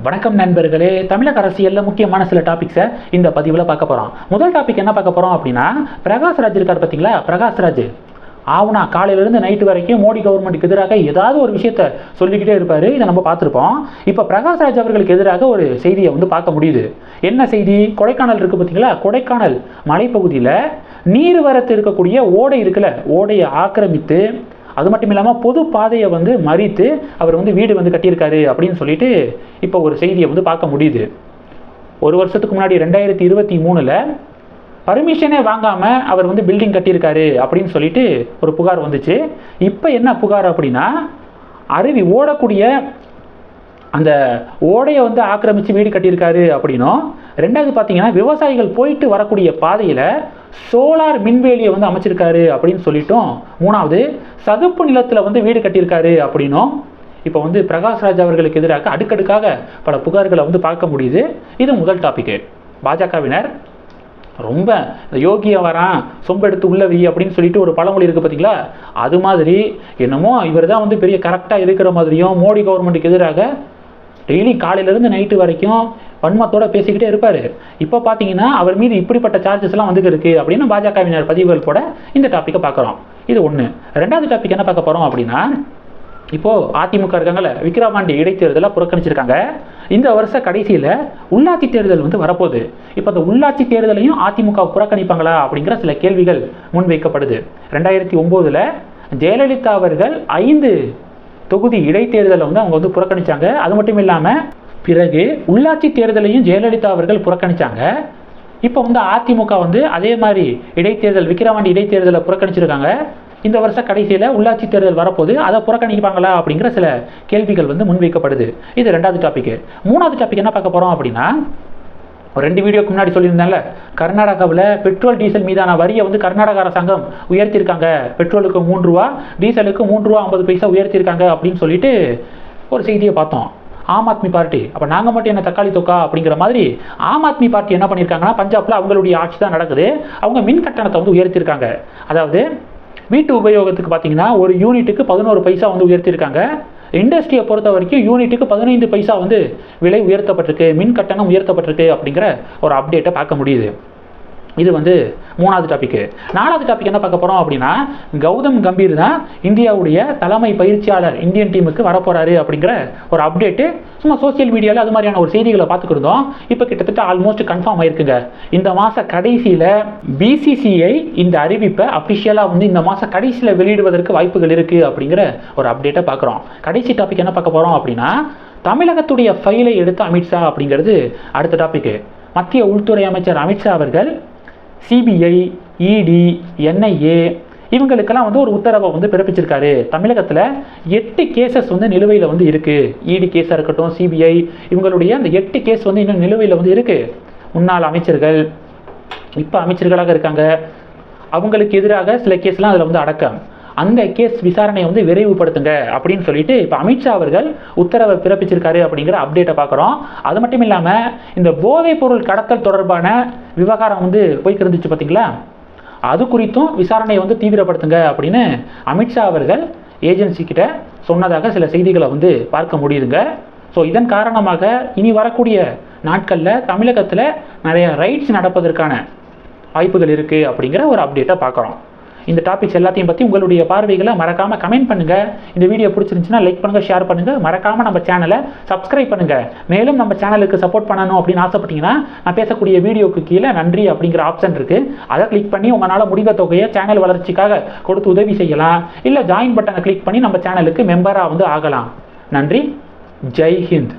வணக்கம் நண்பர்களே. தமிழக அரசியலில் முக்கியமான சில டாபிக்ஸை இந்த பதிவில் பார்க்க போகிறோம். முதல் டாபிக் என்ன பார்க்க போகிறோம் அப்படின்னா, பிரகாஷ்ராஜ் இருக்கார் பார்த்தீங்களா. பிரகாஷ்ராஜ் ஆவுனா காலையிலேருந்து நைட்டு வரைக்கும் மோடி கவர்மெண்ட்டுக்கு எதிராக ஏதாவது ஒரு விஷயத்த சொல்லிக்கிட்டே இருப்பார். இதை நம்ம பார்த்துருப்போம். இப்போ பிரகாஷ்ராஜ் அவர்களுக்கு எதிராக ஒரு செய்தியை பார்க்க முடியுது. என்ன செய்தி? கொடைக்கானல் இருக்குது பார்த்தீங்களா. கொடைக்கானல் மலைப்பகுதியில் நீர்வரத்து இருக்கக்கூடிய ஓடை இருக்குல்ல, ஓடையை ஆக்கிரமித்து அது மட்டும் இல்லாமல் பொது பாதையை மறித்து அவர் வீடு கட்டியிருக்காரு அப்படின்னு சொல்லிட்டு இப்போ ஒரு செய்தியை பார்க்க முடியுது. ஒரு வருஷத்துக்கு முன்னாடி 2023 பர்மிஷனே வாங்காமல் அவர் பில்டிங் கட்டியிருக்காரு அப்படின்னு சொல்லிட்டு ஒரு புகார் வந்துச்சு. இப்போ என்ன புகார் அப்படின்னா, அருவி ஓடக்கூடிய அந்த ஓடையை ஆக்கிரமித்து வீடு கட்டியிருக்காரு அப்படின்னும், ரெண்டாவது பார்த்தீங்கன்னா விவசாயிகள் போயிட்டு வரக்கூடிய பாதையில் சோலார் மின்வேலியை அமைச்சிருக்காரு அப்படின்னு சொல்லிட்டோம். மூணாவது சதுப்பு நிலத்தில் வீடு கட்டியிருக்காரு அப்படின்னும் இப்போ பிரகாஷ்ராஜ் அவர்களுக்கு எதிராக அடுக்கடுக்காக பல புகார்களை பார்க்க முடியுது. இது முதல் டாபிக்கு. பாஜகவினர் ரொம்ப யோகியா வரான் சொம்பெடுத்து உள்ள வை அப்படின்னு சொல்லிட்டு ஒரு பழமொழி இருக்குது பார்த்தீங்களா. அது மாதிரி என்னமோ இவர் தான் பெரிய கரெக்டாக இருக்கிற மாதிரியும் மோடி கவர்மெண்ட்டுக்கு எதிராக டெய்லி காலையிலேருந்து நைட்டு வரைக்கும் வன்மத்தோடு பேசிக்கிட்டே இருப்பார். இப்போ பார்த்தீங்கன்னா அவர் மீது இப்படிப்பட்ட சார்ஜஸ்லாம் இருக்குது அப்படின்னு பாஜகவினர் பதிவுகள் போட இந்த டாப்பிக்கை பார்க்குறோம். இது ஒன்று. ரெண்டாவது டாபிக் என்ன பார்க்க போகிறோம் அப்படின்னா, இப்போது அதிமுக இருக்காங்கல்ல, விக்கிரவாண்டி இடைத்தேர்தலை புறக்கணிச்சிருக்காங்க. இந்த வருஷ கடைசியில் உள்ளாட்சி தேர்தல் வரப்போகுது. இப்போ அந்த உள்ளாட்சி தேர்தலையும் அதிமுக புறக்கணிப்பாங்களா அப்படிங்கிற சில கேள்விகள் முன்வைக்கப்படுது. 2009 ஜெயலலிதா அவர்கள் 5 தொகுதி இடைத்தேர்தலை அவங்க புறக்கணிச்சாங்க. அது மட்டும் இல்லாமல் பிறகு உள்ளாட்சி தேர்தலையும் ஜெயலலிதா அவர்கள் புறக்கணிச்சாங்க. இப்போ அதிமுக அதே மாதிரி இடைத்தேர்தல் விக்கிரவாண்டி இடைத்தேர்தலை புறக்கணிச்சிருக்காங்க. இந்த வருஷ கடைசியில் உள்ளாட்சி தேர்தல் வரப்போது, அதை புறக்கணிப்பாங்களா அப்படிங்கிற சில கேள்விகள் முன்வைக்கப்படுது. இது ரெண்டாவது டாபிக். மூணாவது டாபிக் என்ன பார்க்க போகிறோம் அப்படின்னா, 2 வீடியோக்கு முன்னாடி சொல்லியிருந்தால, கர்நாடகாவில் பெட்ரோல் டீசல் மீதான வரியை கர்நாடக அரசாங்கம் உயர்த்தியிருக்காங்க. பெட்ரோலுக்கு 3 ரூபா, டீசலுக்கு 3 ரூபா 50 பைசா உயர்த்தியிருக்காங்க அப்படின்னு சொல்லிட்டு ஒரு செய்தியை பார்த்தோம். ஆம் ஆத்மி பார்ட்டி, அப்போ நாங்கள் மட்டும் என்ன தக்காளி தொக்கா அப்படிங்கிற மாதிரி ஆம் ஆத்மி பார்ட்டி என்ன பண்ணியிருக்காங்கன்னா, பஞ்சாபில் அவங்களுடைய ஆட்சி தான் நடக்குது. அவங்க மின் கட்டணத்தை உயர்த்தியிருக்காங்க. அதாவது வீட்டு உபயோகத்துக்கு பார்த்தீங்கன்னா ஒரு யூனிட்டுக்கு 11 பைசா உயர்த்தியிருக்காங்க. இண்டஸ்ட்ரியை பொறுத்த வரைக்கும் யூனிட்டுக்கு 15 பைசா விலை உயர்த்தப்பட்டிருக்கு, மின் கட்டணம் உயர்த்தப்பட்டிருக்கு அப்படிங்கிற ஒரு அப்டேட்டை பார்க்க முடியுது. இது மூணாவது டாபிக். நாலாவது டாபிக் என்ன பார்க்க போகிறோம் அப்படின்னா, கௌதம் கம்பீர் தான் இந்தியாவுடைய தலைமை பயிற்சியாளர் இந்தியன் டீமுக்கு வரப்போகிறாரு அப்படிங்கிற ஒரு அப்டேட்டு சும்மா சோசியல் மீடியாவில் அது மாதிரியான ஒரு செய்திகளை பார்த்துக்கிருந்தோம். இப்போ கிட்டத்தட்ட ஆல்மோஸ்ட் கன்ஃபார்ம் ஆயிருக்குங்க. இந்த மாத கடைசியில் பிசிசிஐ இந்த அறிவிப்பை அஃபிஷியலாக இந்த மாத கடைசியில் வெளியிடுவதற்கு வாய்ப்புகள் இருக்குது அப்படிங்கிற ஒரு அப்டேட்டை பார்க்குறோம். கடைசி டாபிக் என்ன பார்க்க போகிறோம் அப்படின்னா, தமிழகத்துடைய ஃபைலை எடுத்த அமித்ஷா அப்படிங்கிறது அடுத்த டாபிக். மத்திய உள்துறை அமைச்சர் அமித்ஷா அவர்கள் சிபிஐ, இடி, என்ஐஏ இவங்களுக்கெல்லாம் ஒரு உத்தரவை பிறப்பிச்சிருக்காரு. தமிழகத்தில் 8 கேசஸ் நிலுவையில் இருக்குது. இடி கேஸாக இருக்கட்டும், சிபிஐ இவங்களுடைய அந்த 8 கேஸ் இன்னும் நிலுவையில் இருக்குது. முன்னாள் அமைச்சர்கள் இப்போ அமைச்சர்களாக இருக்காங்க. அவங்களுக்கு எதிராக சில கேஸ்லாம் அதில் அடக்கம். அந்த கேஸ் விசாரணையை விரைவுபடுத்துங்க அப்படின்னு சொல்லிட்டு இப்போ அமித்ஷா அவர்கள் உத்தரவை பிறப்பிச்சிருக்காரு அப்படிங்கிற அப்டேட்டை பார்க்குறோம். அது மட்டும் இல்லாமல் இந்த போதைப் பொருள் கடத்தல் தொடர்பான விவகாரம் போய்க்கு இருந்துச்சு பார்த்தீங்களா, அது குறித்தும் விசாரணையை தீவிரப்படுத்துங்க அப்படின்னு அமித்ஷா அவர்கள் ஏஜென்சி கிட்ட சொன்னதாக சில செய்திகளை பார்க்க முடியுதுங்க. ஸோ இதன் காரணமாக இனி வரக்கூடிய நாட்களில் தமிழகத்தில் நிறைய ரைட்ஸ் நடப்பதற்கான வாய்ப்புகள் இருக்குது அப்படிங்கிற ஒரு அப்டேட்டை பார்க்குறோம். இந்த டாபிக்ஸ் எல்லாத்தையும் பற்றி உங்களுடைய பார்வைகளை மறக்காமல் கமெண்ட் பண்ணுங்கள். இந்த வீடியோ பிடிச்சிருந்துச்சுன்னா லைக் பண்ணுங்கள், ஷேர் பண்ணுங்கள். மறக்காமல் நம்ம சேனலை சப்ஸ்கிரைப் பண்ணுங்கள். மேலும் நம்ம சேனலுக்கு சப்போர்ட் பண்ணணும் அப்படின்னு ஆசைப்பட்டீங்கன்னா, நான் பேசக்கூடிய வீடியோக்கு கீழே நன்றி அப்படிங்கிற ஆப்ஷன் இருக்குது. அதை கிளிக் பண்ணி உங்களால் முடிந்த தொகையை சேனல் வளர்ச்சிக்காக கொடுத்து உதவி செய்யலாம். இல்லை ஜாயின் பட்டனை கிளிக் பண்ணி நம்ம சேனலுக்கு மெம்பராக ஆகலாம். நன்றி. ஜெய் ஹிந்த்.